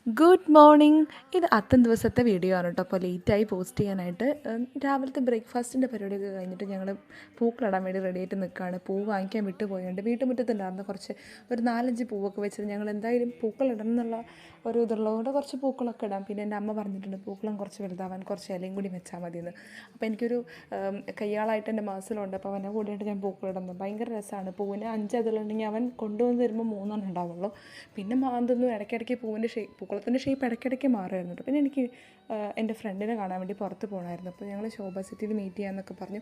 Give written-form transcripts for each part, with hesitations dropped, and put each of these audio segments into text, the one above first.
Good morning. ഇത് അത്തം ദിവസത്തെ video ആണ് കേട്ടോ. അപ്പോൾ ലേറ്റായി പോസ്റ്റ് ചെയ്യാനായിട്ട്. രാവിലത്തെ ബ്രേക്ക്ഫാസ്റ്റിൻ്റെ പരിപാടിയൊക്കെ കഴിഞ്ഞിട്ട് ഞങ്ങൾ പൂക്കളിടാൻ വേണ്ടി റെഡിയായിട്ട് നിൽക്കുകയാണ്. പൂ വാങ്ങിക്കാൻ വിട്ടു പോയുണ്ട്. വീട്ടുമുറ്റത്തുണ്ടായിരുന്ന കുറച്ച് ഒരു 4-5 പൂവൊക്കെ വെച്ചിട്ട് ഞങ്ങൾ എന്തായാലും പൂക്കളിടണം എന്നുള്ള ഒരു ഇതുള്ളതുകൊണ്ട് കുറച്ച് പൂക്കളൊക്കെ ഇടാം. പിന്നെ എൻ്റെ അമ്മ പറഞ്ഞിട്ടുണ്ട് പൂക്കളം കുറച്ച് വലുതാവാൻ കുറച്ച് ഇലയും കൂടി വെച്ചാൽ മതിയെന്ന്. അപ്പോൾ എനിക്കൊരു കയ്യാളായിട്ട് എൻ്റെ മാസത്തിലുണ്ട്. അപ്പോൾ അവനെ കൂടിയിട്ട് ഞാൻ പൂക്കളിടുന്നത് ഭയങ്കര രസമാണ്. പൂവിന് 5 അതിലുണ്ടെങ്കിൽ അവൻ കൊണ്ടുവന്ന് തരുമ്പോൾ 3 ഉണ്ടാവുള്ളൂ. പിന്നെ മാന്തൊന്നും ഇടയ്ക്കിടയ്ക്ക് പൂവിൻ്റെ പൂക്കളത്തിൻ്റെ ഷേപ്പ് ഇടയ്ക്കിടയ്ക്ക് മാറുമായിരുന്നു കേട്ടോ. പിന്നെ എനിക്ക് എൻ്റെ ഫ്രണ്ടിനെ കാണാൻ വേണ്ടി പുറത്ത് പോകണമായിരുന്നു. അപ്പോൾ ഞങ്ങൾ ശോഭ സിറ്റിയിൽ മീറ്റ് ചെയ്യാമെന്നൊക്കെ പറഞ്ഞു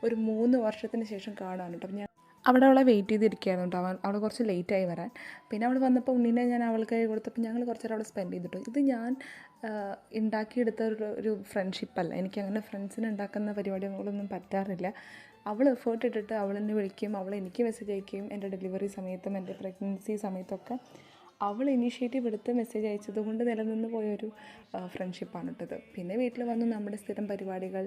ഒരു 3 വർഷത്തിന് ശേഷം കാണാൻ കേട്ടോ. അപ്പോൾ ഞാൻ അവിടെ അവളെ വെയിറ്റ് ചെയ്തിരിക്കുകയായിരുന്നു കേട്ടോ. അവൾ കുറച്ച് ലേറ്റായി വരാൻ. പിന്നെ അവൾ വന്നപ്പോൾ ഉണ്ണീനെ ഞാൻ അവൾക്ക് കൈ കൊടുത്തപ്പോൾ ഞങ്ങൾ കുറച്ച് നേരം അവിടെ സ്പെൻഡ് ചെയ്തിട്ടു. ഇത് ഞാൻ ഉണ്ടാക്കിയെടുത്ത ഒരു ഫ്രണ്ട്ഷിപ്പല്ല. എനിക്കങ്ങനെ ഫ്രണ്ട്സിനെ ഉണ്ടാക്കുന്ന പരിപാടികളൊന്നും പറ്റാറില്ല. അവൾ എഫേർട്ട് ഇട്ടിട്ട് അവൾ എന്നെ വിളിക്കും, അവൾ എനിക്ക് മെസ്സേജ് അയക്കുകയും എൻ്റെ ഡെലിവറി സമയത്തും എൻ്റെ പ്രഗ്നൻസി സമയത്തൊക്കെ അവൾ ഇനീഷ്യേറ്റീവ് എടുത്ത് മെസ്സേജ് അയച്ചത് കൊണ്ട് നിലനിന്ന് പോയൊരു ഫ്രണ്ട്ഷിപ്പാണ് കേട്ടത്. പിന്നെ വീട്ടിൽ വന്ന് നമ്മുടെ സ്ഥിരം പരിപാടികൾ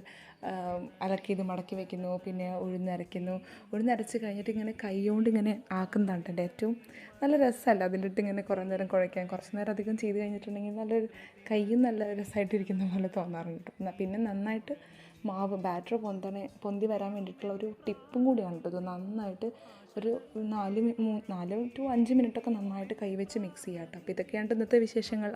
അലക്കിയത് മടക്കി വയ്ക്കുന്നു, പിന്നെ ഉഴുന്നരച്ച് കഴിഞ്ഞിട്ട് ഇങ്ങനെ കൈകൊണ്ട് ഇങ്ങനെ ആക്കുന്നതാണ് എൻ്റെ ഏറ്റവും നല്ല രസമല്ല. അതിലിട്ട് ഇങ്ങനെ കുറേ നേരം കുഴയ്ക്കാൻ കുറച്ച് നേരം അധികം ചെയ്ത് കഴിഞ്ഞിട്ടുണ്ടെങ്കിൽ നല്ലൊരു കൈയും നല്ല രസമായിട്ടിരിക്കുന്ന പോലെ തോന്നാറുണ്ട്. പിന്നെ നന്നായിട്ട് മാവ് ബാറ്റർ പൊന്തി വരാൻ വേണ്ടിയിട്ടുള്ള ഒരു ടിപ്പും കൂടിയാണ് കേട്ടോ. ഇത് നന്നായിട്ട് ഒരു 4 to 5 മിനിറ്റൊക്കെ നന്നായിട്ട് കൈവച്ച് മിക്സ് ചെയ്യാം കേട്ടോ. അപ്പോൾ ഇതൊക്കെയാണ് ഇന്നത്തെ വിശേഷങ്ങൾ.